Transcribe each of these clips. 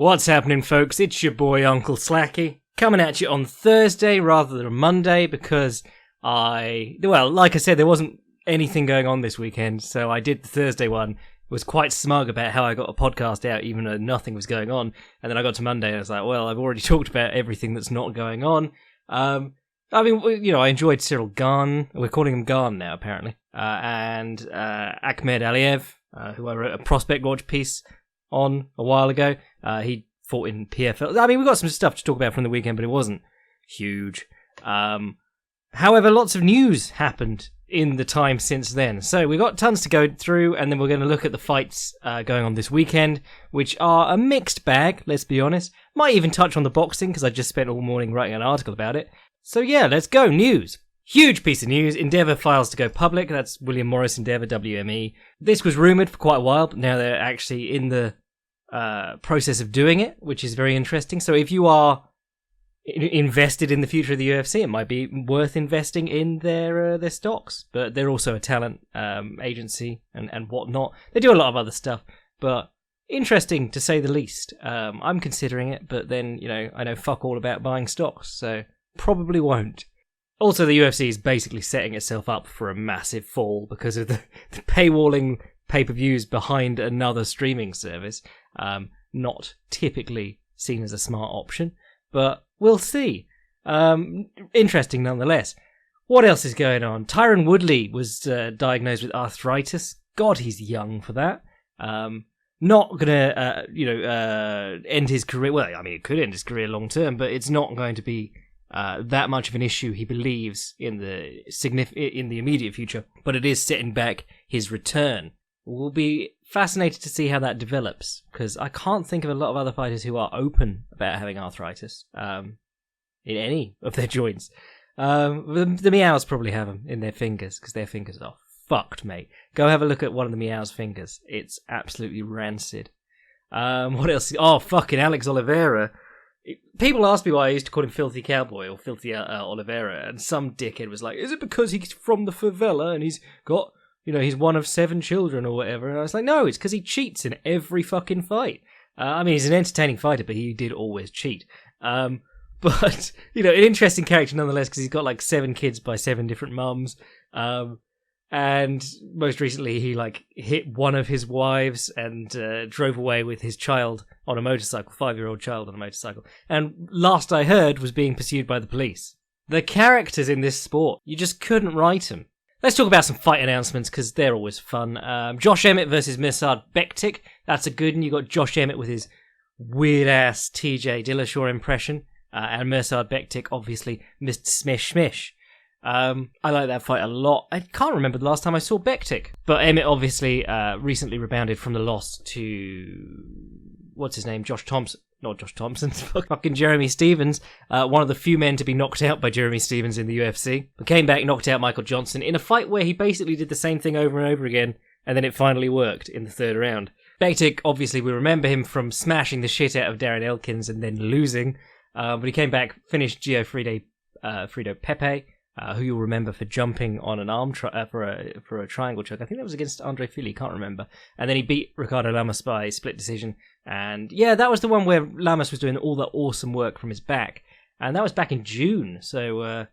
What's happening, folks? It's your boy, Uncle Slacky, coming at you on Thursday rather than Monday because like I said, there wasn't anything going on this weekend, so I did the Thursday one, was quite smug about how I got a podcast out even though nothing was going on, and then I got to Monday and I was like, well, I've already talked about everything that's not going on. I enjoyed Cyril Gahn, we're calling him Gahn now apparently, and Ahmed Aliyev, who I wrote a Prospect Watch piece on a while ago. He fought in PFL. I mean, we got some stuff to talk about from the weekend, but it wasn't huge. However, lots of news happened in the time since then. So we got tons to go through, and then we're going to look at the fights going on this weekend, which are a mixed bag, let's be honest. Might even touch on the boxing, because I just spent all morning writing an article about it. So yeah, let's go. News. Huge piece of news. Endeavour files to go public. That's William Morris Endeavour, WME. This was rumoured for quite a while, but now they're actually in the process of doing it, which is very interesting. So if you are invested in the future of the UFC, it might be worth investing in their stocks. But they're also a talent agency and whatnot. They do a lot of other stuff, but interesting to say the least. I'm considering it, but then, I know fuck all about buying stocks, so probably won't. Also, the UFC is basically setting itself up for a massive fall because of the paywalling pay-per-views behind another streaming service. Not typically seen as a smart option, but we'll see. Interesting nonetheless. What else is going on? Tyron Woodley was diagnosed with arthritis. God, he's young for that. Not gonna, end his career. Well, I mean, it could end his career long term, but it's not going to be that much of an issue, he believes, in the immediate future. But it is setting back his return. We'll be fascinated to see how that develops, because I can't think of a lot of other fighters who are open about having arthritis in any of their joints. The Meows probably have them in their fingers, because their fingers are fucked, mate. Go have a look at one of the Meows' fingers. It's absolutely rancid. What else? Oh, fucking Alex Oliveira. People ask me why I used to call him Filthy Cowboy or Filthy Oliveira, and some dickhead was like, is it because he's from the favela and he's got, he's one of 7 children or whatever? And I was like, no, it's because he cheats in every fucking fight. I mean, he's an entertaining fighter, but he did always cheat. But, an interesting character nonetheless, because he's got like 7 kids by 7 different mums. And most recently, he hit one of his wives and drove away with his child on a motorcycle, 5-year-old child on a motorcycle. And last I heard, was being pursued by the police. The characters in this sport, you just couldn't write them. Let's talk about some fight announcements, because they're always fun. Josh Emmett versus Mirsad Bektic. That's a good one. You got Josh Emmett with his weird-ass TJ Dillashaw impression. And Mirsad Bektic, obviously, Mr. Smish Smish. I like that fight a lot. I can't remember the last time I saw Bektic. But Emmett obviously recently rebounded from the loss to... what's his name? Josh Thompson. Not Josh Thompson. Fucking Jeremy Stevens. One of the few men to be knocked out by Jeremy Stevens in the UFC. But came back, knocked out Michael Johnson in a fight where he basically did the same thing over and over again, and then it finally worked in the 3rd round. Bektic, obviously, we remember him from smashing the shit out of Darren Elkins and then losing. But he came back, finished Frido Pepe, who you'll remember for jumping on an arm for a triangle choke. I think that was against Andre Fili, can't remember. And then he beat Ricardo Lamas by split decision. And yeah, that was the one where Lamas was doing all that awesome work from his back. And that was back in June, so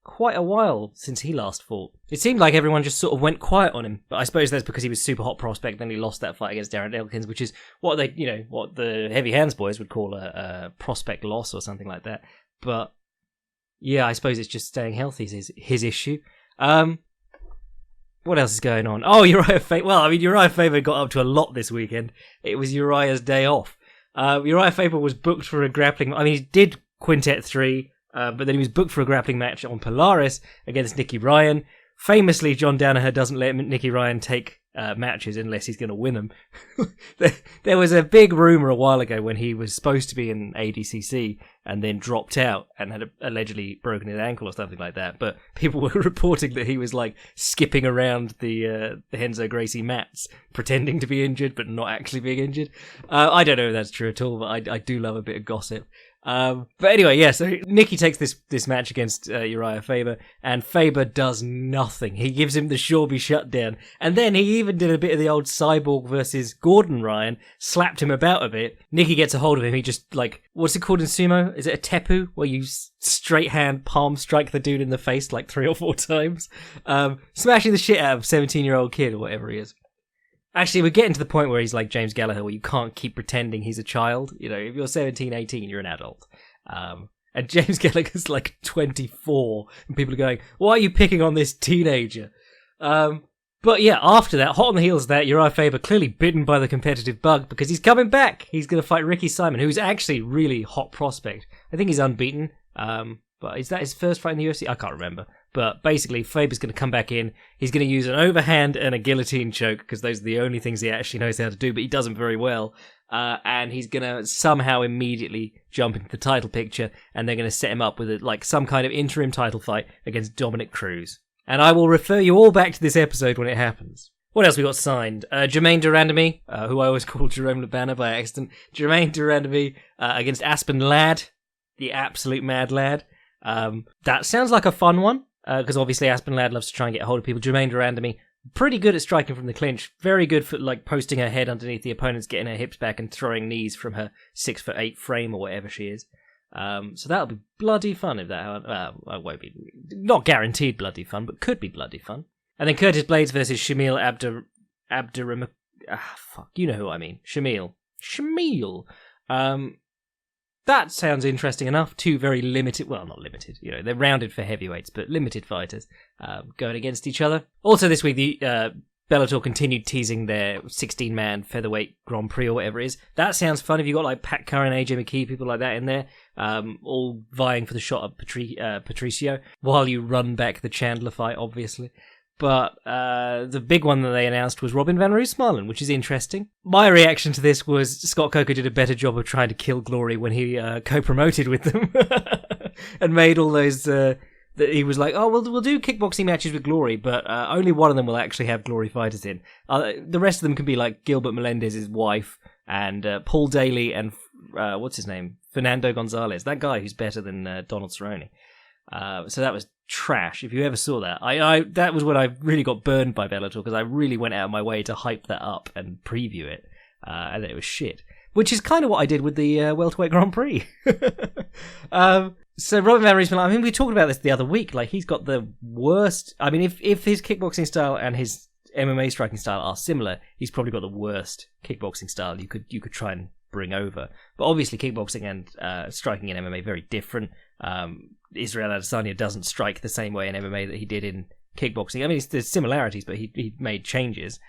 quite a while since he last fought. It seemed like everyone just sort of went quiet on him, but I suppose that's because he was super hot prospect. Then he lost that fight against Darren Elkins, which is what what the Heavy Hands boys would call a prospect loss or something like that. But yeah, I suppose it's just staying healthy is his issue. What else is going on? Oh, Uriah Faber. Well, I mean, Uriah Faber got up to a lot this weekend. It was Uriah's day off. Uriah Faber was booked for a grappling... I mean, he did Quintet 3, but then he was booked for a grappling match on Polaris against Nicky Ryan. Famously, John Danaher doesn't let Nicky Ryan take matches unless he's going to win them. There was a big rumour a while ago when he was supposed to be in ADCC and then dropped out and had allegedly broken his ankle or something like that. But people were reporting that he was skipping around the Renzo Gracie mats, pretending to be injured but not actually being injured. I don't know if that's true at all, but I do love a bit of gossip. But anyway, yeah, so Nikki takes this match against Uriah Faber, and Faber does nothing. He gives him the Shorby shutdown, and then he even did a bit of the old Cyborg versus Gordon Ryan, slapped him about a bit. Nikki gets a hold of him, he just, like, what's it called in sumo? Is it a teppu, where you straight hand palm strike the dude in the face like 3 or 4 times? Smashing the shit out of a 17-year-old kid, or whatever he is. Actually, we're getting to the point where he's like James Gallagher, where you can't keep pretending he's a child. You know, if you're 17, 18, you're an adult. And James Gallagher's like 24, and people are going, why are you picking on this teenager? But yeah, after that, hot on the heels of that, Uriah Faber clearly bitten by the competitive bug, because he's coming back. He's going to fight Ricky Simon, who's actually really hot prospect. I think he's unbeaten. But is that his first fight in the UFC? I can't remember. But basically, Faber's going to come back in. He's going to use an overhand and a guillotine choke, because those are the only things he actually knows how to do, but he does them very well. And he's going to somehow immediately jump into the title picture, and they're going to set him up with some kind of interim title fight against Dominic Cruz. And I will refer you all back to this episode when it happens. What else we got signed? Jermaine Durandamy, who I always call Jerome Labana by accident. Jermaine Durandamy against Aspen Ladd, the absolute mad lad. That sounds like a fun one. Because obviously Aspen Ladd loves to try and get a hold of people. Jermaine Durandamy, pretty good at striking from the clinch. Very good for like posting her head underneath the opponents, getting her hips back, and throwing knees from her 6'8" frame or whatever she is. So that'll be bloody fun if that. It won't be, not guaranteed bloody fun, but could be bloody fun. And then Curtis Blades versus Shamil Abdur. Fuck, you know who I mean. Shamil. That sounds interesting enough. 2 very limited, well, not limited, you know, they're rounded for heavyweights, but limited fighters going against each other. Also this week, the Bellator continued teasing their 16-man featherweight Grand Prix or whatever it is. That sounds fun if you got like Pat Curran, AJ McKee, people like that in there, all vying for the shot of Patricio, while you run back the Chandler fight, obviously. But the big one that they announced was Robin Van Roosmalen, which is interesting. My reaction to this was Scott Coker did a better job of trying to kill Glory when he co-promoted with them and made all those... that he was like, oh, we'll do kickboxing matches with Glory, but only one of them will actually have Glory fighters in. The rest of them can be like Gilbert Melendez's wife and Paul Daly and, what's his name? Fernando Gonzalez, that guy who's better than Donald Cerrone. So that was trash. If you ever saw that, that was when I really got burned by Bellator, because I really went out of my way to hype that up and preview it, and it was shit. Which is kind of what I did with the welterweight Grand Prix. So Robin Van Roosmalen, I mean, we talked about this the other week. Like, he's got the worst. I mean, if his kickboxing style and his MMA striking style are similar, he's probably got the worst kickboxing style you could try and bring over. But obviously, kickboxing and striking in MMA are very different. Israel Adesanya doesn't strike the same way in MMA that he did in kickboxing. I mean, there's similarities, but he made changes.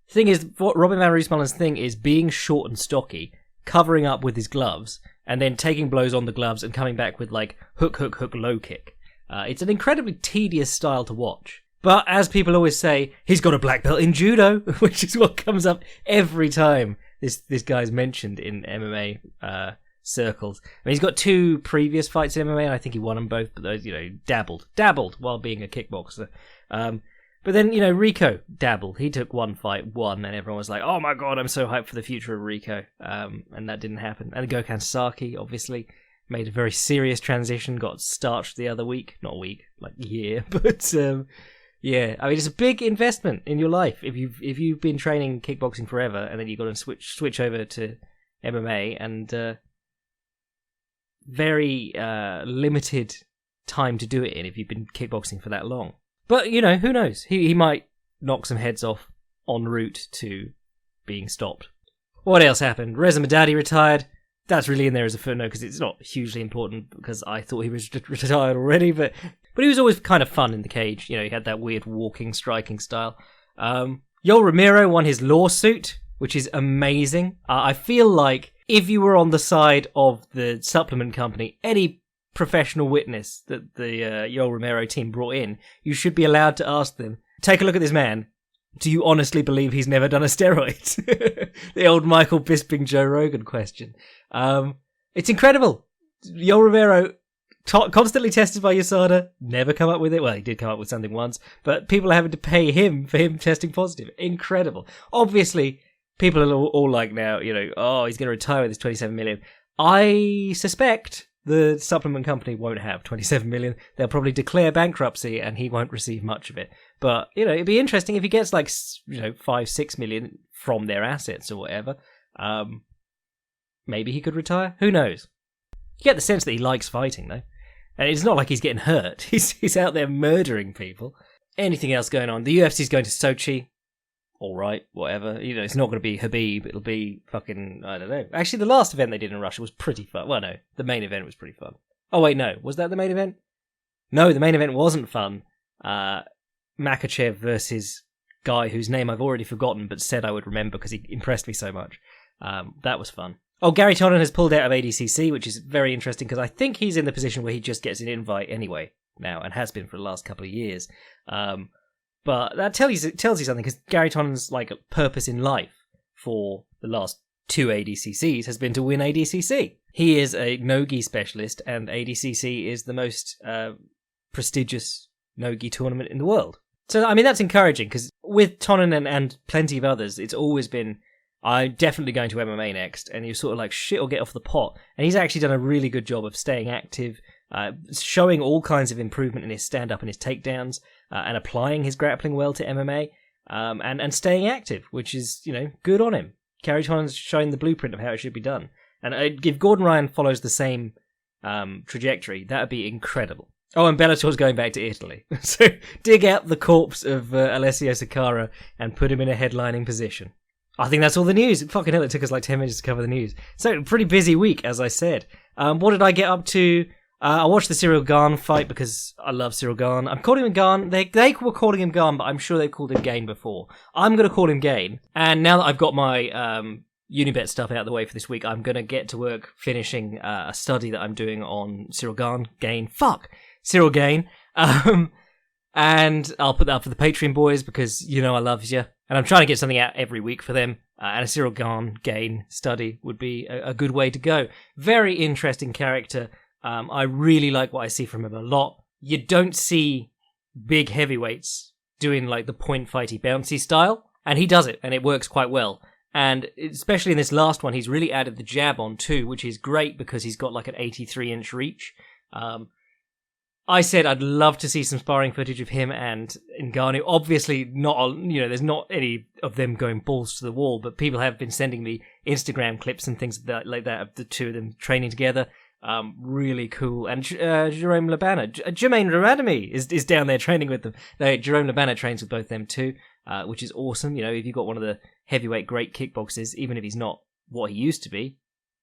Thing is, what Robin Van Roosmalen's thing is being short and stocky, covering up with his gloves, and then taking blows on the gloves and coming back with like hook, low kick. It's an incredibly tedious style to watch. But as people always say, he's got a black belt in judo, which is what comes up every time this guy's mentioned in MMA circles. I mean, he's got 2 previous fights in MMA, and I think he won them both, but those, you know, dabbled while being a kickboxer. But then, you know, Rico dabbled. He took 1 fight, won, and everyone was like, oh my god, I'm so hyped for the future of Rico. And that didn't happen. And Gokhan Sasaki, obviously, made a very serious transition, got starched the other week. Not a week, like year. But, yeah, I mean, it's a big investment in your life. If you've been training kickboxing forever, and then you've got to switch over to MMA, and very limited time to do it in if you've been kickboxing for that long. But, you know, who knows? He might knock some heads off en route to being stopped. What else happened? Reza Madadi retired. That's really in there as a footnote because it's not hugely important, because I thought he was retired already, but he was always kind of fun in the cage. You know, he had that weird walking, striking style. Yoel Romero won his lawsuit, which is amazing. I feel like if you were on the side of the supplement company, any professional witness that the Yoel Romero team brought in, you should be allowed to ask them, take a look at this man. Do you honestly believe he's never done a steroid? The old Michael Bisping, Joe Rogan question. It's incredible. Yoel Romero, constantly tested by USADA, never come up with it. Well, he did come up with something once, but people are having to pay him for him testing positive. Incredible. Obviously, people are all like now, you know, oh, he's going to retire with his $27 million. I suspect the supplement company won't have 27 million. They'll probably declare bankruptcy and he won't receive much of it. But, it'd be interesting if he gets 5-6 million from their assets or whatever. Maybe he could retire. Who knows? You get the sense that he likes fighting, though. And it's not like he's getting hurt. He's out there murdering people. Anything else going on? The UFC's going to Sochi. All right, whatever. It's not going to be Habib. It'll be fucking, I don't know. Actually, the last event they did in Russia was pretty fun. Well, no, the main event was pretty fun. Oh, wait, no. Was that the main event? No, the main event wasn't fun. Makachev versus guy whose name I've already forgotten but said I would remember because he impressed me so much. That was fun. Oh, Gary Tonnen has pulled out of ADCC, which is very interesting because I think he's in the position where he just gets an invite anyway now and has been for the last couple of years. But that tells you something because Gary Tonnen's purpose in life for the last 2 ADCCs has been to win ADCC. He is a no-gi specialist and ADCC is the most prestigious no-gi tournament in the world. So, that's encouraging because with Tonnen and plenty of others, it's always been, I'm definitely going to MMA next, and you're sort of shit or get off the pot. And he's actually done a really good job of staying active, showing all kinds of improvement in his stand-up and his takedowns, and applying his grappling well to MMA, and staying active, which is, good on him. Gary Tonnen's showing the blueprint of how it should be done. And if Gordon Ryan follows the same trajectory, that would be incredible. Oh, and Bellator's going back to Italy. So dig out the corpse of Alessio Sakara and put him in a headlining position. I think that's all the news. Fucking hell, it took us 10 minutes to cover the news. So, pretty busy week, as I said. What did I get up to? I watched the Cyril Gane fight because I love Cyril Gane. I'm calling him Gane. They were calling him Gane, but I'm sure they've called him Gane before. I'm going to call him Gane. And now that I've got my Unibet stuff out of the way for this week, I'm going to get to work finishing a study that I'm doing on Cyril Gane. Cyril Gane. And I'll put that up for the Patreon boys because I love you. And I'm trying to get something out every week for them. And a Cyril Gane study would be a good way to go. Very interesting character. I really like what I see from him a lot. You don't see big heavyweights doing the point fighty bouncy style. And he does it, and it works quite well. And especially in this last one, he's really added the jab on too, which is great because he's got an 83-inch reach. I said I'd love to see some sparring footage of him and Ngannou. Obviously, there's not any of them going balls to the wall, but people have been sending me Instagram clips and things like that of the two of them training together. Really cool. And Jerome Labana, Jermaine Ramadami is down there training with them. No, Jerome Labana trains with both them too, which is awesome. If you've got one of the heavyweight great kickboxers, even if he's not what he used to be,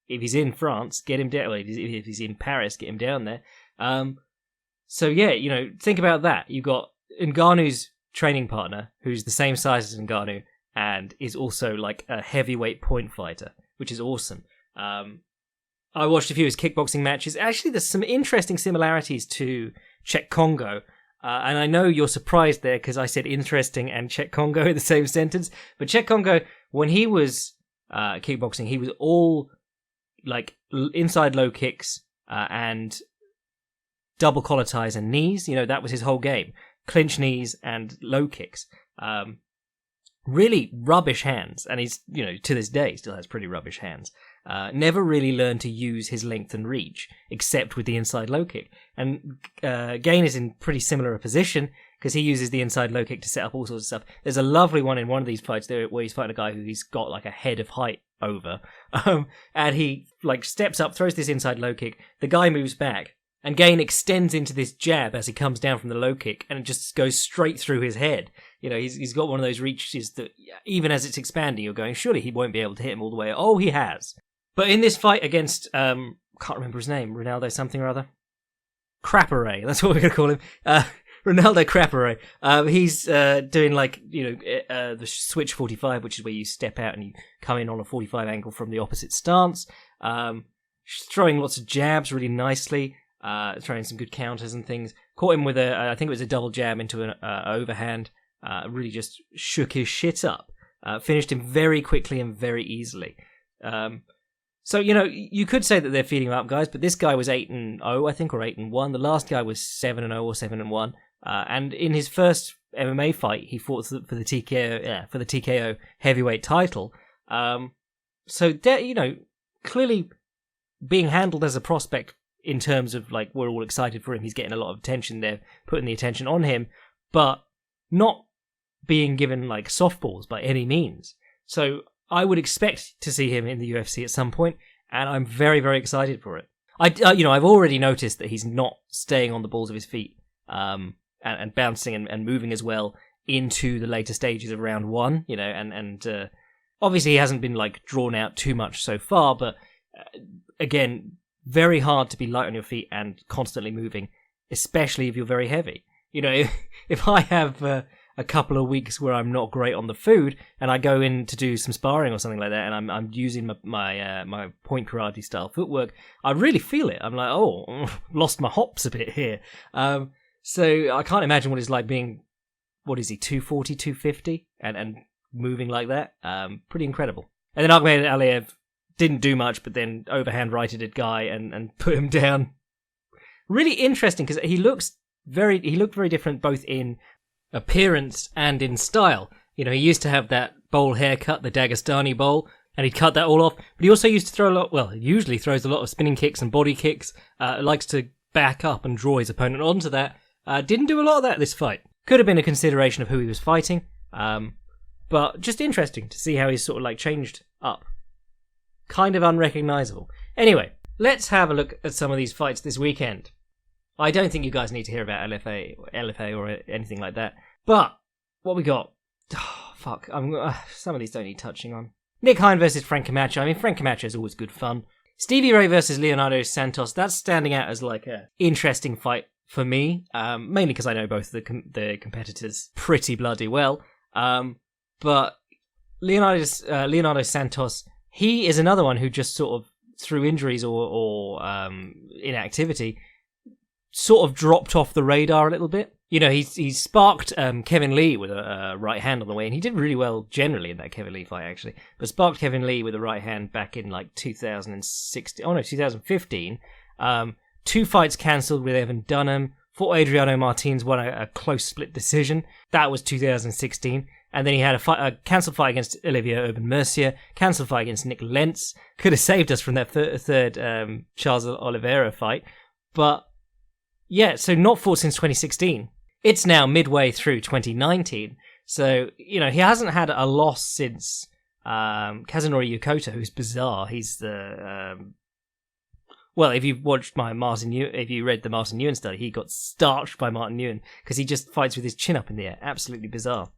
if he's in France, get him down. If he's in Paris, get him down there. So yeah, think about that. You've got Ngannou's training partner, who's the same size as Ngannou, and is also a heavyweight point fighter, which is awesome. I watched a few of his kickboxing matches. Actually, there's some interesting similarities to Czech Congo. And I know you're surprised there because I said interesting and Czech Congo in the same sentence. But Czech Congo, when he was kickboxing, he was all inside low kicks and double collar ties and knees. That was his whole game. Clinch knees and low kicks. Really rubbish hands. And he's, to this day, still has pretty rubbish hands. Never really learned to use his length and reach, except with the inside low kick. And Gane is in pretty similar a position, because he uses the inside low kick to set up all sorts of stuff. There's a lovely one in one of these fights there where he's fighting a guy who he's got a head of height over. And he steps up, throws this inside low kick. The guy moves back. And Gane extends into this jab as he comes down from the low kick, and it just goes straight through his head. He's got one of those reaches that, even as it's expanding, you're going, surely he won't be able to hit him all the way. Oh, he has. But in this fight against, can't remember his name, Ronaldo something or other? Crapperay, that's what we're going to call him. Ronaldo Crapperay. He's doing the switch 45, which is where you step out and you come in on a 45 angle from the opposite stance. Throwing lots of jabs really nicely. Throwing some good counters and things. Caught him with I think it was a double jab into an overhand. Really just shook his shit up. Finished him very quickly and very easily. So, you could say that they're feeding him up, guys, but this guy was 8-0, I think, or 8-1. The last guy was 7-0 or 7-1. And in his first MMA fight, he fought for the TKO heavyweight title. So, clearly being handled as a prospect in terms of, like, we're all excited for him, he's getting a lot of attention, they're putting the attention on him, but not being given, like, softballs by any means. So I would expect to see him in the UFC at some point, and I'm very, very excited for it. I've already noticed that he's not staying on the balls of his feet, and bouncing and moving as well into the later stages of round one, and obviously he hasn't been, like, drawn out too much so far, but again, very hard to be light on your feet and constantly moving, especially if you're very heavy. If I have a couple of weeks where I'm not great on the food, and I go in to do some sparring or something like that, and I'm using my point karate style footwork, I really feel it. I'm like, oh, lost my hops a bit here. So I can't imagine what it's like being, what is he, 240, 250, and moving like that. Pretty incredible. And then Ahmed Aliyev didn't do much, but then overhand righted a guy and put him down. Really interesting, because he looked very different both in appearance and in style. He used to have that bowl haircut, the Dagestani bowl, and he'd cut that all off. But he also used to throw a lot, well, he usually throws a lot of spinning kicks and body kicks, likes to back up and draw his opponent onto that. Didn't do a lot of that this fight. Could have been a consideration of who he was fighting, but just interesting to see how he's sort of, like, changed up. Kind of unrecognisable. Anyway, let's have a look at some of these fights this weekend. I don't think you guys need to hear about LFA or anything like that. But what we got? Oh, fuck. Some of these don't need touching on. Nick Hine versus Frank Camacho. I mean, Frank Camacho is always good fun. Stevie Ray versus Leonardo Santos. That's standing out as, like, a interesting fight for me. Mainly because I know both the competitors pretty bloody well. But Leonardo Santos, he is another one who just sort of, through injuries or inactivity, sort of dropped off the radar a little bit. He sparked Kevin Lee with a right hand on the way, and he did really well generally in that Kevin Lee fight, actually. But sparked Kevin Lee with a right hand back in, like, 2015. 2 fights cancelled with Evan Dunham. Fought Adriano Martins, won a close split decision. That was 2016. And then he had a cancelled fight against Olivier Urban-Mercier, cancelled fight against Nick Lentz. Could have saved us from that third Charles Oliveira fight. But yeah, so not fought since 2016. It's now midway through 2019. So, he hasn't had a loss since Kazunori Yokota, who's bizarre. He's the... well, if you've watched if you read the Martin Nguyen study, he got starched by Martin Nguyen because he just fights with his chin up in the air. Absolutely bizarre.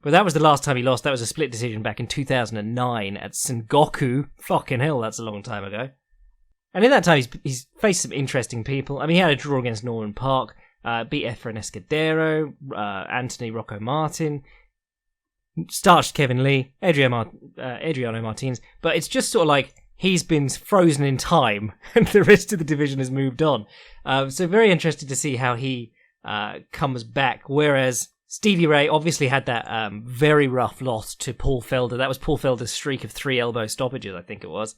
But that was the last time he lost. That was a split decision back in 2009 at Sengoku. Fucking hell, that's a long time ago. And in that time, he's faced some interesting people. I mean, he had a draw against Norman Park, beat Efren Escudero, Anthony Rocco Martin, starched Kevin Lee, Adriano Martins. But it's just sort of like he's been frozen in time and the rest of the division has moved on. So very interested to see how he comes back. Whereas Stevie Ray obviously had that very rough loss to Paul Felder. That was Paul Felder's streak of 3 elbow stoppages, I think it was.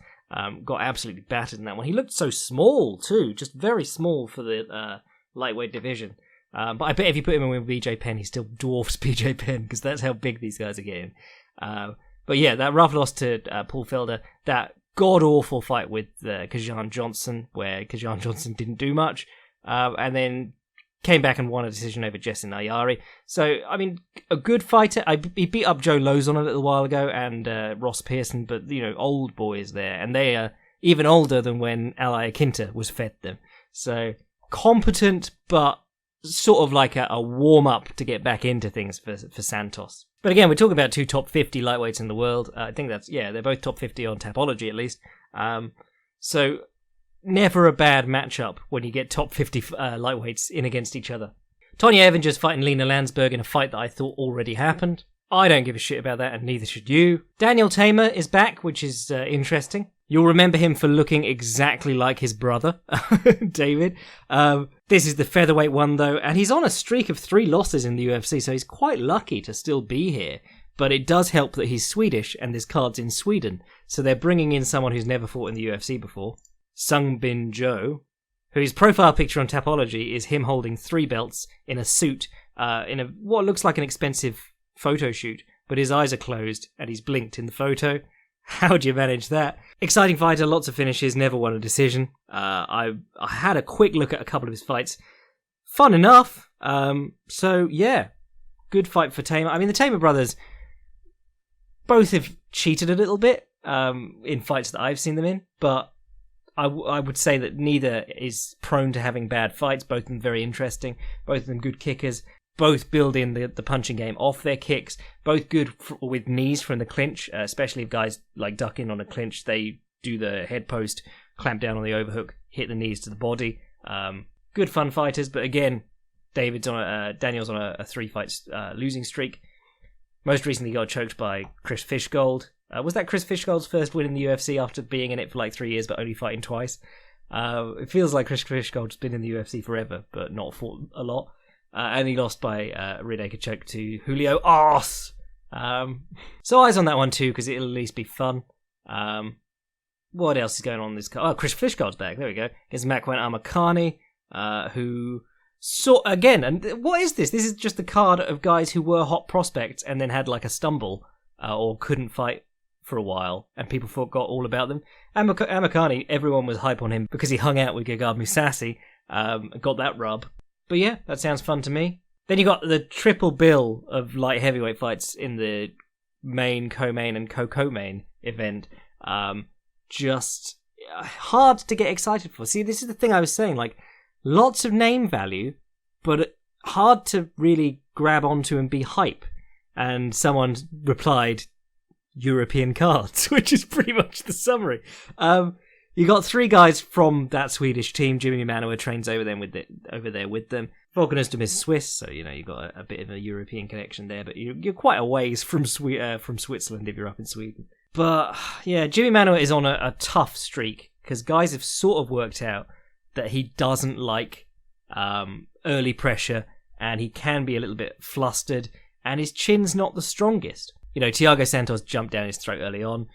Got absolutely battered in that one. He looked so small too, just very small for the lightweight division. But I bet if you put him in with BJ Penn, he still dwarfs BJ Penn because that's how big these guys are getting. But yeah, that rough loss to Paul Felder, that god-awful fight with Kajan Johnson, where Kajan Johnson didn't do much, and then came back and won a decision over Jessin Ayari. So, I mean, a good fighter. He beat up Joe Lozon a little while ago and Ross Pearson, but, old boys there. And they are even older than when Ally Akinta was fed them. So, competent, but sort of like a warm-up to get back into things for Santos. But again, we're talking about 2 top 50 lightweights in the world. I think they're both top 50 on Tapology at least. So, never a bad matchup when you get top 50 lightweights in against each other. Tonya Avengers fighting Lena Landsberg in a fight that I thought already happened. I don't give a shit about that, and neither should you. Daniel Tamer is back, which is interesting. You'll remember him for looking exactly like his brother, David. This is the featherweight one, though, and he's on a streak of 3 losses in the UFC, so he's quite lucky to still be here. But it does help that he's Swedish, and there's cards in Sweden, so they're bringing in someone who's never fought in the UFC before. Sung Bin Jo, whose profile picture on Tapology is him holding 3 belts in a suit, in what looks like an expensive photo shoot, but his eyes are closed and he's blinked in the photo. How do you manage that? Exciting fighter, lots of finishes, never won a decision. I had a quick look at a couple of his fights. Fun enough. So, yeah. Good fight for Tamer. I mean, the Tamer brothers both have cheated a little bit in fights that I've seen them in, but I would say that neither is prone to having bad fights. Both of them very interesting. Both of them good kickers. Both build in the punching game off their kicks. Both good with knees from the clinch, especially if guys like duck in on a clinch. They do the head post, clamp down on the overhook, hit the knees to the body. Good fun fighters, but again, Daniel's on a 3 fights losing streak. Most recently got choked by Chris Fishgold. Was that Chris Fishgold's first win in the UFC after being in it for like 3 years but only fighting twice? It feels like Chris Fishgold's been in the UFC forever but not fought a lot. And he lost by rear naked choke to Julio Arce. So eyes on that one too, because it'll at least be fun. What else is going on in this card? Oh, Chris Fishgold's back. There we go. It's Makwan Amakani, who again, and what is this? This is just the card of guys who were hot prospects and then had like a stumble or couldn't fight for a while, and people forgot all about them. Amakani, everyone was hype on him because he hung out with Gegard Mousasi, got that rub. But yeah, that sounds fun to me. Then you got the triple bill of light heavyweight fights in the main, co-main, and co-co-main event. Just hard to get excited for. See, this is the thing I was saying. Like, lots of name value, but hard to really grab onto and be hype. And someone replied, European cards, which is pretty much the summary. You got 3 guys from that Swedish team. Jimmy Manoa trains over there with them. Volkan Ozdemir is Swiss, so you got a bit of a European connection there. But you're quite a ways from Switzerland if you're up in Sweden. But yeah, Jimmy Manoa is on a tough streak because guys have sort of worked out that he doesn't like early pressure, and he can be a little bit flustered, and his chin's not the strongest. Thiago Santos jumped down his throat early on.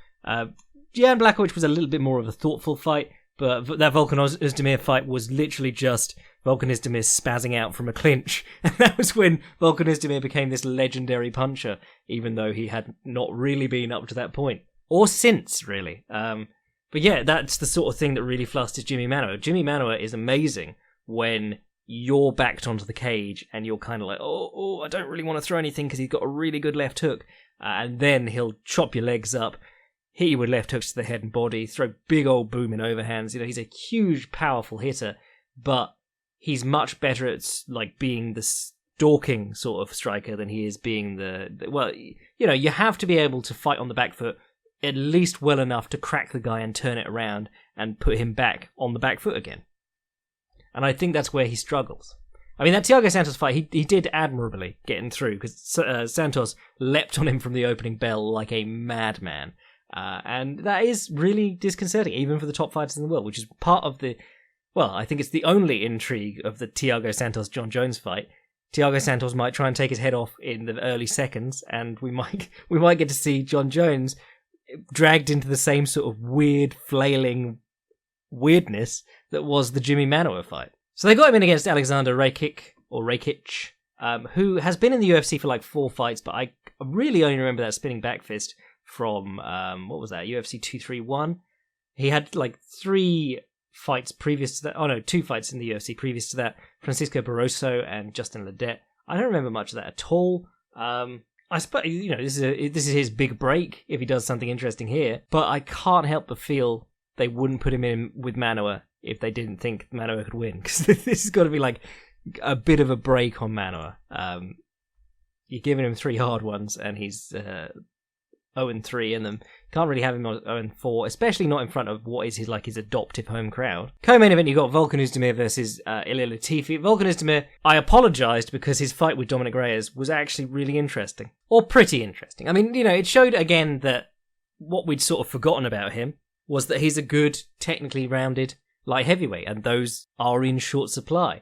Jan Blachowicz was a little bit more of a thoughtful fight, but that Volkan Ozdemir fight was literally just Volkan Ozdemir spazzing out from a clinch, and that was when Volkan Ozdemir became this legendary puncher, even though he had not really been up to that point. Or since, really. But yeah, that's the sort of thing that really flusters Jimmy Manoa. Jimmy Manoa is amazing when you're backed onto the cage and you're kind of like, oh, I don't really want to throw anything because he's got a really good left hook. And then he'll chop your legs up, hit you with left hooks to the head and body, throw big old booming overhands. He's a huge, powerful hitter, but he's much better at like being the stalking sort of striker than he is being you have to be able to fight on the back foot at least well enough to crack the guy and turn it around and put him back on the back foot again. And I think that's where he struggles. I mean, that Thiago Santos fight, he did admirably getting through because Santos leapt on him from the opening bell like a madman. And that is really disconcerting, even for the top fighters in the world, which is part of I think it's the only intrigue of the Thiago Santos-John Jones fight. Thiago Santos might try and take his head off in the early seconds, and we might get to see John Jones dragged into the same sort of weird, flailing weirdness that was the Jimmy Manoa fight. So they got him in against Alexander Rakic, who has been in the UFC for like 4 fights, but I really only remember that spinning back fist from, UFC 231. He had like 3 fights previous to that. 2 fights in the UFC previous to that. Francisco Barroso and Justin Ledet. I don't remember much of that at all. I suppose, this is his big break if he does something interesting here, but I can't help but feel they wouldn't put him in with Manoa if they didn't think Manoa could win, because this has got to be like a bit of a break on Manoa. You're giving him 3 hard ones, and he's 0-3 in them. Can't really have him on 0-4, especially not in front of what is his adoptive home crowd. Co-main event, you got Volkan Ozdemir versus Ilir Latifi. Volkan Ozdemir, I apologised because his fight with Dominic Reyes was actually really interesting. Or pretty interesting. I mean, it showed again that what we'd sort of forgotten about him was that he's a good, technically rounded light heavyweight, and those are in short supply.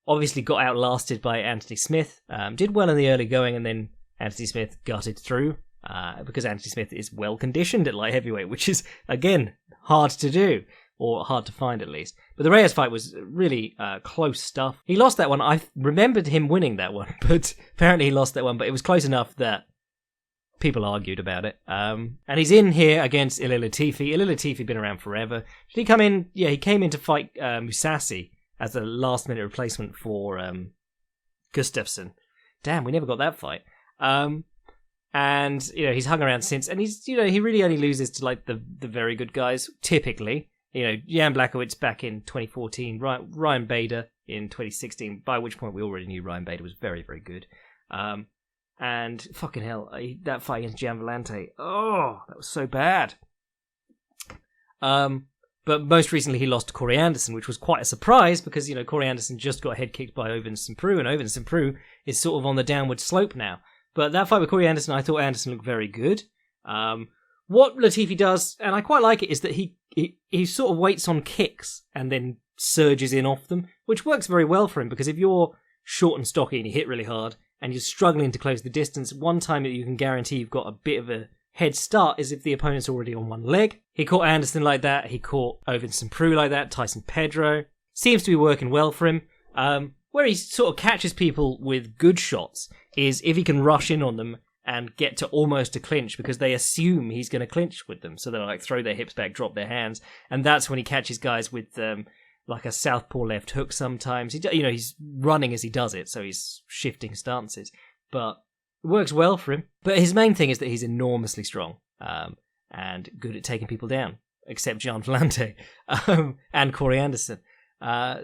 Obviously got outlasted by Anthony Smith. Did well in the early going, and then Anthony Smith gutted through. Because Anthony Smith is well conditioned at light heavyweight, which is, again, hard to do, or hard to find at least. But the Reyes fight was really close stuff. He lost that one. I remembered him winning that one, but apparently he lost that one, but it was close enough that people argued about it. And he's in here against Ilir Latifi. Ilir Latifi been around forever. Did he come in? Yeah, he came in to fight Musashi as a last-minute replacement for Gustafsson. Damn, we never got that fight. And, he's hung around since. And he's, he really only loses to, like, the very good guys, typically. Jan Blachowicz back in 2014, Ryan Bader in 2016, by which point we already knew Ryan Bader was very, very good. And fucking hell, that fight against Gian Vellante, that was so bad. But most recently he lost to Corey Anderson, which was quite a surprise because, Corey Anderson just got head kicked by Ovince St. Preux, and Ovince St. Preux is sort of on the downward slope now. But that fight with Corey Anderson, I thought Anderson looked very good. What Latifi does, and I quite like it, is that he sort of waits on kicks and then surges in off them, which works very well for him, because if you're short and stocky and you hit really hard and you're struggling to close the distance, one time that you can guarantee you've got a bit of a head start is if the opponent's already on one leg. He caught Anderson like that, he caught Ovince St. Preux like that, Tyson Pedro. Seems to be working well for him. Where he sort of catches people with good shots is if he can rush in on them and get to almost a clinch, because they assume he's going to clinch with them. So they'll like throw their hips back, drop their hands, and that's when he catches guys with like a southpaw left hook sometimes. He's running as he does it, so he's shifting stances. But it works well for him. But his main thing is that he's enormously strong and good at taking people down, except Gian Vellante and Corey Anderson.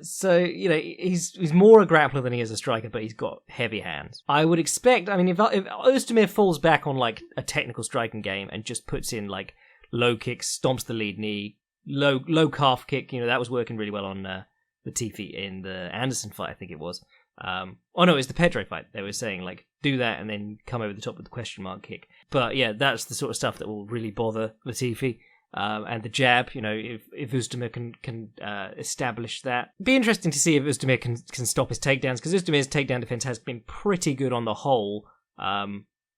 So he's more a grappler than he is a striker, but he's got heavy hands. I would expect, if Ozdemir falls back on like a technical striking game and just puts in like low kicks, stomps the lead knee, low calf kick, that was working really well on Latifi in the Anderson fight, I think it was. It was the Pedro fight. They were saying like do that and then come over the top with the question mark kick. But yeah, that's the sort of stuff that will really bother Latifi. And the jab, if Ozdemir can establish that. It'd be interesting to see if Ozdemir can stop his takedowns, because Özdemir's takedown defense has been pretty good on the whole,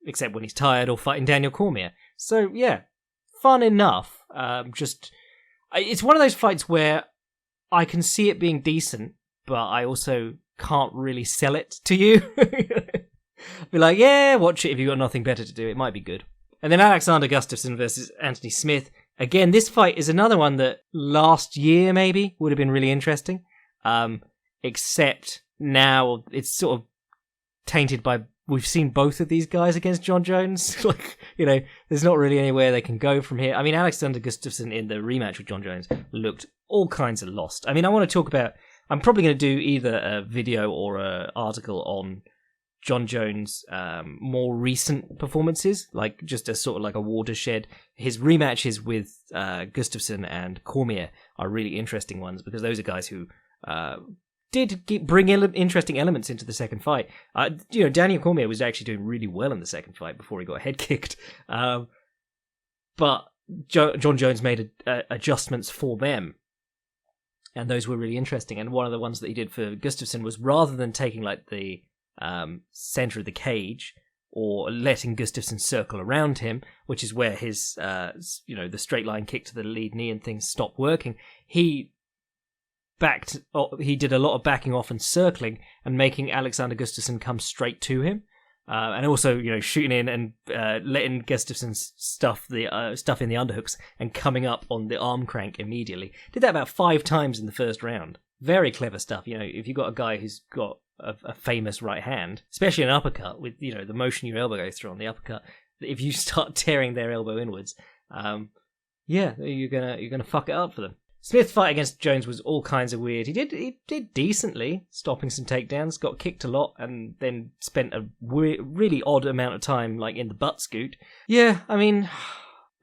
except when he's tired or fighting Daniel Cormier. So yeah, fun enough. It's one of those fights where I can see it being decent, but I also can't really sell it to you. Be like, yeah, watch it if you've got nothing better to do. It might be good. And then Alexander Gustafsson versus Anthony Smith. Again, this fight is another one that last year maybe would have been really interesting. Except now it's sort of tainted by, we've seen both of these guys against John Jones. There's not really anywhere they can go from here. Alexander Gustafsson in the rematch with John Jones looked all kinds of lost. I want to talk about, I'm probably going to do either a video or an article on John Jones' more recent performances, like just as sort of like a watershed. His rematches with Gustafson and Cormier are really interesting ones, because those are guys who did bring interesting elements into the second fight. Daniel Cormier was actually doing really well in the second fight before he got head kicked. But John Jones made adjustments for them, and those were really interesting. And one of the ones that he did for Gustafson was, rather than taking like the center of the cage or letting Gustafson circle around him, which is where his the straight line kick to the lead knee and things stopped working, he did a lot of backing off and circling and making Alexander Gustafsson come straight to him, and also shooting in and letting Gustafsson stuff in the underhooks and coming up on the arm crank immediately. Did that about 5 times in the first round. Very clever stuff. If you've got a guy who's got a famous right hand, especially an uppercut, with the motion your elbow goes through on the uppercut, if you start tearing their elbow inwards, you're gonna fuck it up for them. Smith's fight against Jones was all kinds of weird. He did decently, stopping some takedowns, got kicked a lot, and then spent a really odd amount of time like in the butt scoot. Yeah,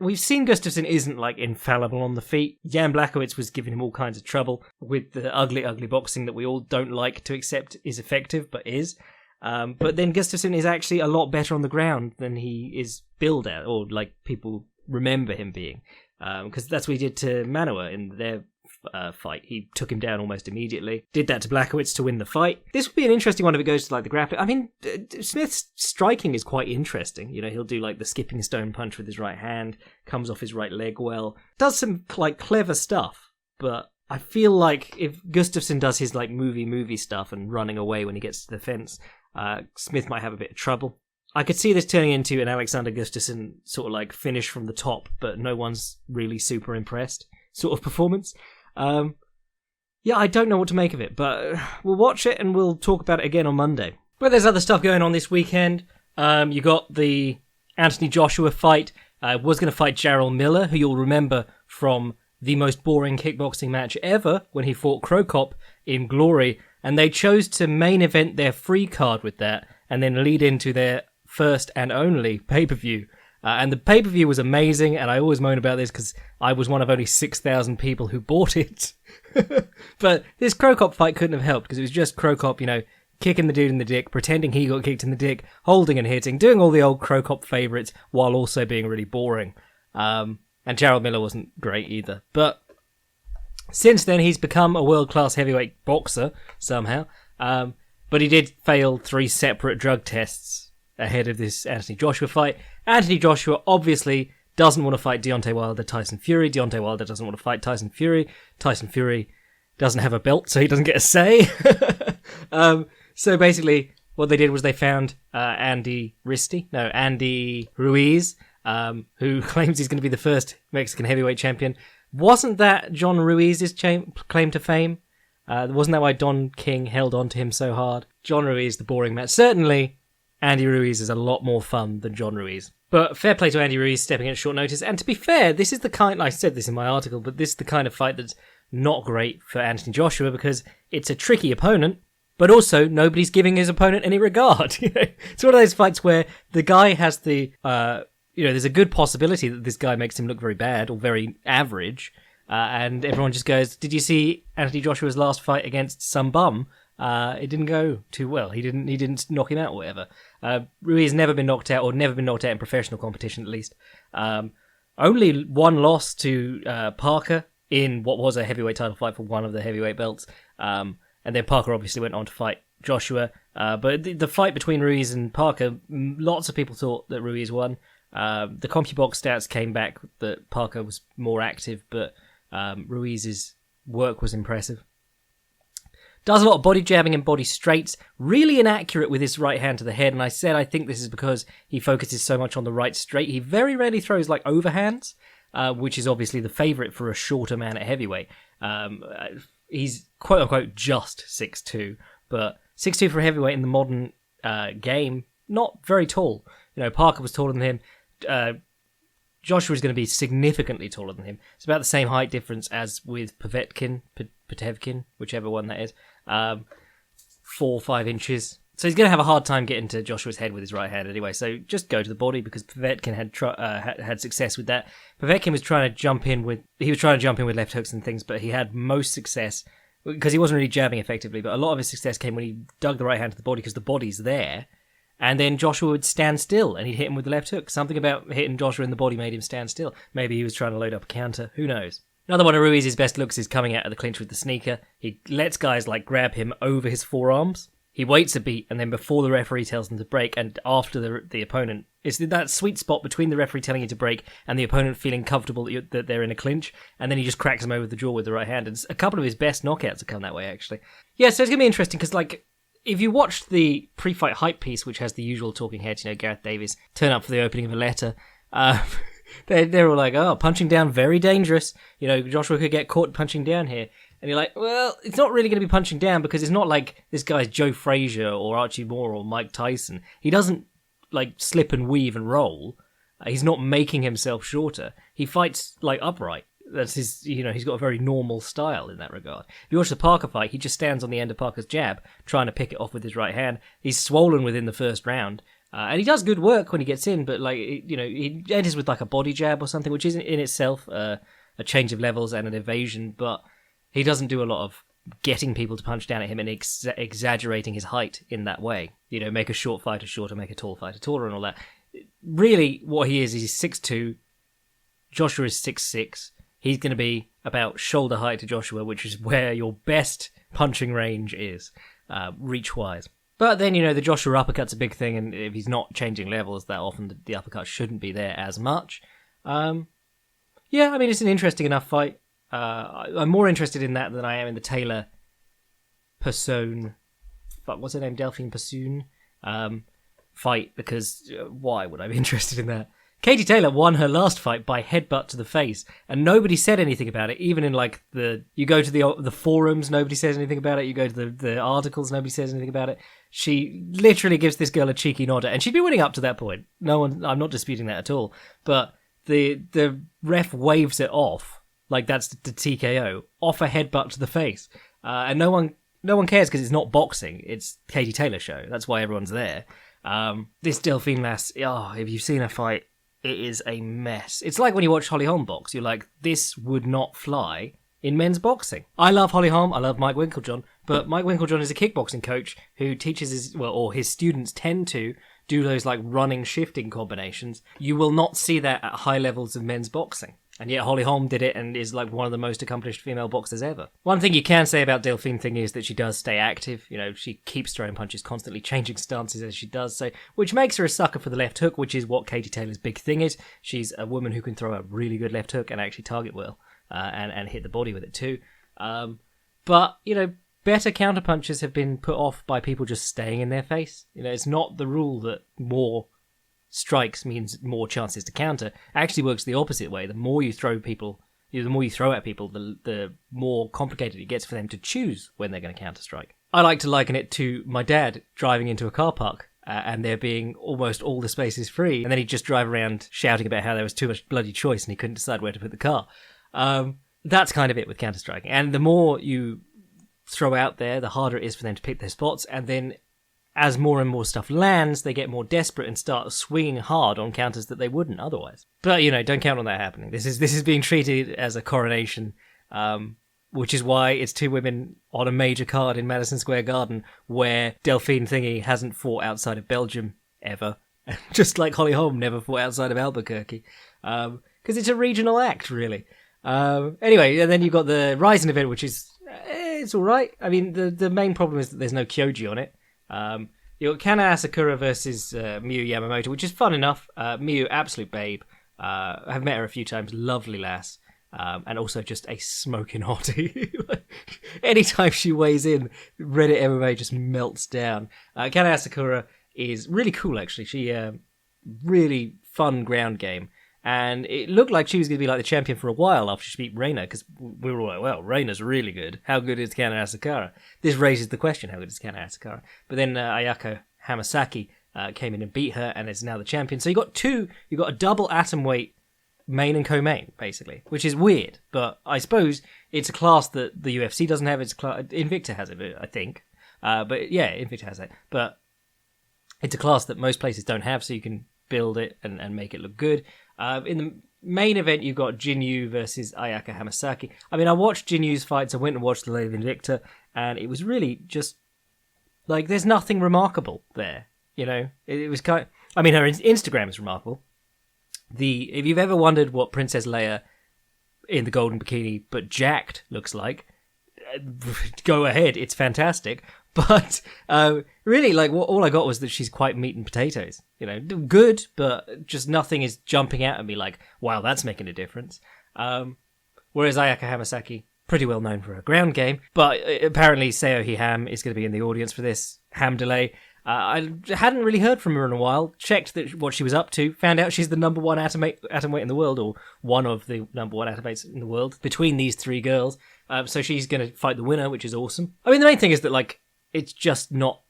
we've seen Gustafsson isn't like infallible on the feet. Jan Blachowicz was giving him all kinds of trouble with the ugly boxing that we all don't like to accept is effective, but is. But then Gustafsson is actually a lot better on the ground than he is billed at, or like people remember him being. Because that's what he did to Manoa in their fight. He took him down almost immediately. Did that to Blachowicz to win the fight. This would be an interesting one if it goes to like the grappling. Smith's striking is quite interesting. He'll do like the skipping stone punch with his right hand, comes off his right leg well, does some like clever stuff. But I feel like if Gustafsson does his like movie stuff and running away when he gets to the fence, Smith might have a bit of trouble. I could see this turning into an Alexander Gustafsson sort of like finish from the top, but no one's really super impressed sort of performance. Yeah, I don't know what to make of it, but we'll watch it and we'll talk about it again on Monday. But there's other stuff going on this weekend. You got the Anthony Joshua fight. Was going to fight Jarrell Miller, who you'll remember from the most boring kickboxing match ever when he fought Krokop in Glory, and they chose to main event their free card with that and then lead into their first and only pay-per-view. And the pay-per-view was amazing, and I always moan about this because I was one of only 6,000 people who bought it. But this Krokop fight couldn't have helped because it was just Krokop, kicking the dude in the dick, pretending he got kicked in the dick, holding and hitting, doing all the old Krokop favourites while also being really boring. And Jarrell Miller wasn't great either. But since then, he's become a world-class heavyweight boxer somehow. But he did fail 3 separate drug tests ahead of this Anthony Joshua fight. Anthony Joshua obviously doesn't want to fight Deontay Wilder, Tyson Fury. Deontay Wilder doesn't want to fight Tyson Fury. Tyson Fury doesn't have a belt, so he doesn't get a say. So basically, what they did was they found Andy Ruiz, who claims he's going to be the first Mexican heavyweight champion. Wasn't that John Ruiz's claim to fame? Wasn't that why Don King held on to him so hard? John Ruiz, the boring man. Certainly, Andy Ruiz is a lot more fun than John Ruiz. But fair play to Andy Ruiz stepping in at short notice. And to be fair, this is the kind... I said this in my article, but this is the kind of fight that's not great for Anthony Joshua because it's a tricky opponent, but also nobody's giving his opponent any regard. It's one of those fights where the guy has the... there's a good possibility that this guy makes him look very bad or very average, and everyone just goes, did you see Anthony Joshua's last fight against some bum? It didn't go too well. He didn't knock him out or whatever. Ruiz never been knocked out, or never been knocked out in professional competition at least. Only one loss to Parker in what was a heavyweight title fight for one of the heavyweight belts. And then Parker obviously went on to fight Joshua. But the fight between Ruiz and Parker, lots of people thought that Ruiz won. The CompuBox stats came back that Parker was more active, but Ruiz's work was impressive. Does a lot of body jabbing and body straights, really inaccurate with his right hand to the head, and I said I think this is because he focuses so much on the right straight. He very rarely throws like overhands, which is obviously the favourite for a shorter man at heavyweight. He's quote-unquote just 6'2", but 6'2" for a heavyweight in the modern game, not very tall. Parker was taller than him. Joshua is going to be significantly taller than him. It's about the same height difference as with Povetkin, whichever one that is. 4 or 5 inches. So he's going to have a hard time getting to Joshua's head with his right hand anyway. So just go to the body because Povetkin had success with that. Povetkin was trying to jump in with left hooks and things, but he had most success because he wasn't really jabbing effectively. But a lot of his success came when he dug the right hand to the body because the body's there. And then Joshua would stand still and he'd hit him with the left hook. Something about hitting Joshua in the body made him stand still. Maybe he was trying to load up a counter. Who knows? Another one of Ruiz's best looks is coming out of the clinch with the sneaker. He lets guys grab him over his forearms. He waits a beat, and then before the referee tells him to break, and after the opponent, it's that sweet spot between the referee telling you to break and the opponent feeling comfortable that they're in a clinch, and then he just cracks him over the jaw with the right hand. And a couple of his best knockouts have come that way, actually. Yeah, so it's going to be interesting, because, if you watched the pre-fight hype piece, which has the usual talking heads, Gareth Davies, turn up for the opening of a letter, they're all like, oh, punching down, very dangerous. Joshua could get caught punching down here. And you're like, well, it's not really going to be punching down because it's not like this guy's Joe Frazier or Archie Moore or Mike Tyson. He doesn't, slip and weave and roll. He's not making himself shorter. He fights, upright. That's his, he's got a very normal style in that regard. If you watch the Parker fight, he just stands on the end of Parker's jab, trying to pick it off with his right hand. He's swollen within the first round. And he does good work when he gets in, but, he enters with, a body jab or something, which isn't in itself a change of levels and an evasion, but he doesn't do a lot of getting people to punch down at him and exaggerating his height in that way. Make a short fighter shorter, make a tall fighter taller and all that. Really, what he is, he's 6'2". Joshua is 6'6". He's going to be about shoulder height to Joshua, which is where your best punching range is, reach-wise. But then, the Joshua uppercut's a big thing, and if he's not changing levels that often, the uppercut shouldn't be there as much. It's an interesting enough fight. I'm more interested in that than I am in the Taylor Persoon. What's her name? Delphine Persoon. fight because why would I be interested in that? Katie Taylor won her last fight by headbutt to the face, and nobody said anything about it. Even in like you go to the forums, nobody says anything about it. You go to the articles, nobody says anything about it. She literally gives this girl a cheeky nod, and she'd been winning up to that point. I'm not disputing that at all. But the ref waves it off like that's the TKO off a headbutt to the face, and no one cares because it's not boxing. It's Katie Taylor's show. That's why everyone's there. This Delphine lass, if you've seen her fight, it is a mess. It's like when you watch Holly Holm box. You're like, this would not fly in men's boxing. I love Holly Holm. I love Mike Winklejohn. But Mike Winklejohn is a kickboxing coach who teaches his students tend to do those like running, shifting combinations. You will not see that at high levels of men's boxing. And yet Holly Holm did it and is like one of the most accomplished female boxers ever. One thing you can say about Delphine Thingy is that she does stay active. You know, she keeps throwing punches, constantly changing stances as she does so, which makes her a sucker for the left hook, which is what Katie Taylor's big thing is. She's a woman who can throw a really good left hook and actually target well, and hit the body with it too. But, you know, better counterpunches have been put off by people just staying in their face. You know, it's not the rule that more strikes means more chances to counter. It actually works the opposite way. The more you throw at people, the more complicated it gets for them to choose when they're going to counter strike. I like to liken it to my dad driving into a car park and there being almost all the spaces free, and then he'd just drive around shouting about how there was too much bloody choice and he couldn't decide where to put the car. That's kind of it with counter striking. And the more you throw out there, the harder it is for them to pick their spots, and then as more and more stuff lands, they get more desperate and start swinging hard on counters that they wouldn't otherwise. But, you know, don't count on that happening. This is being treated as a coronation, which is why it's two women on a major card in Madison Square Garden where Delphine Thingy hasn't fought outside of Belgium ever, just like Holly Holm never fought outside of Albuquerque, because it's a regional act, really. Anyway, and then you've got the Ryzen event, which is, it's all right. I mean, the main problem is that there's no Kyoji on it. You got Kana Asakura versus Mu Yamamoto, which is fun enough. Mu, absolute babe. I've met her a few times. Lovely lass. And also just a smoking hottie. Anytime she weighs in, Reddit MMA just melts down. Kana Asakura is really cool, actually. She really fun ground game. And it looked like she was going to be like the champion for a while after she beat Reina, because we were all like, well, Reina's really good. How good is Kana Asakura? This raises the question, how good is Kana Asakura? But then Ayaka Hamasaki came in and beat her and is now the champion. So you got a double atomweight main and co-main, basically, which is weird. But I suppose it's a class that the UFC doesn't have. Invicta has it, I think. But yeah, Invicta has it. But it's a class that most places don't have, so you can build it and make it look good. In the main event, you've got Jinyu versus Ayaka Hamasaki. I mean, I watched Jinyu's fights. I went and watched the Lady Invicta, and it was really just like there's nothing remarkable there. You know, it was kind. I mean, her Instagram is remarkable. If you've ever wondered what Princess Leia in the golden bikini but jacked looks like, go ahead. It's fantastic. But really, like, all I got was that she's quite meat and potatoes. You know, good, but just nothing is jumping out at me like, wow, that's making a difference. Whereas Ayaka Hamasaki, pretty well known for her ground game, but apparently Seohei Ham is going to be in the audience for this Ham delay. I hadn't really heard from her in a while, checked what she was up to, found out she's the number one atomweight in the world, or one of the number one atomweights in the world, between these three girls. So she's going to fight the winner, which is awesome. I mean, the main thing is that, like, it's just not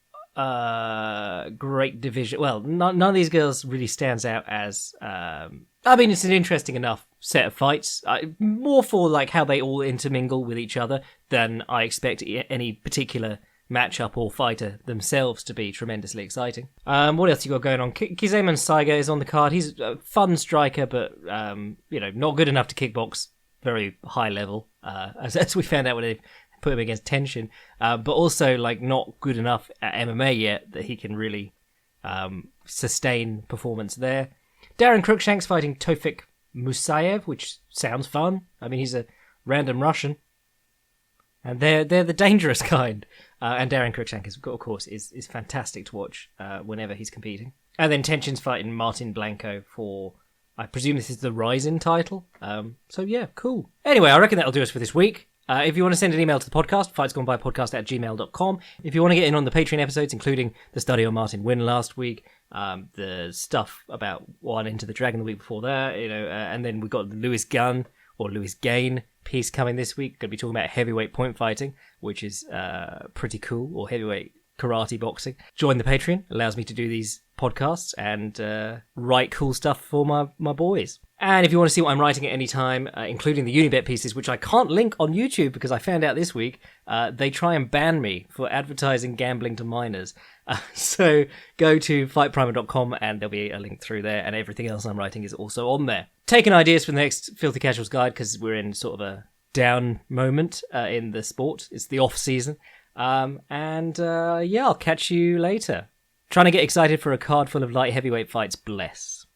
great division. Well, none of these girls really stands out as... I mean, it's an interesting enough set of fights. More for like how they all intermingle with each other than I expect any particular matchup or fighter themselves to be tremendously exciting. What else you got going on? Kizeman Saiga is on the card. He's a fun striker, but not good enough to kickbox very high level, as we found out when they put him against Tenshin, but also like not good enough at MMA yet that he can really sustain performance there. Darren Cruikshank's fighting Tofik Musayev, which sounds fun. I mean, he's a random Russian, and they're the dangerous kind. And Darren Cruikshank, of course, is fantastic to watch whenever he's competing. And then Tenshin's fighting Martin Blanco for, I presume this is the Ryzen title. So yeah, cool. Anyway, I reckon that'll do us for this week. If you want to send an email to the podcast, fightsgonebypodcast@gmail.com. If you want to get in on the Patreon episodes, including the study on Martin Wynn last week, the stuff about One Into the Dragon the week before that, and then we've got the Lewis Gunn or Lewis Gain piece coming this week. Going to be talking about heavyweight point fighting, which is pretty cool, or heavyweight karate boxing. Join the Patreon, allows me to do these podcasts and write cool stuff for my boys. And if you want to see what I'm writing at any time, including the Unibet pieces, which I can't link on YouTube because I found out this week, they try and ban me for advertising gambling to minors. So go to fightprimer.com and there'll be a link through there, and everything else I'm writing is also on there. Taking ideas for the next Filthy Casuals guide because we're in sort of a down moment in the sport. It's the off season. I'll catch you later. Trying to get excited for a card full of light heavyweight fights. Bless.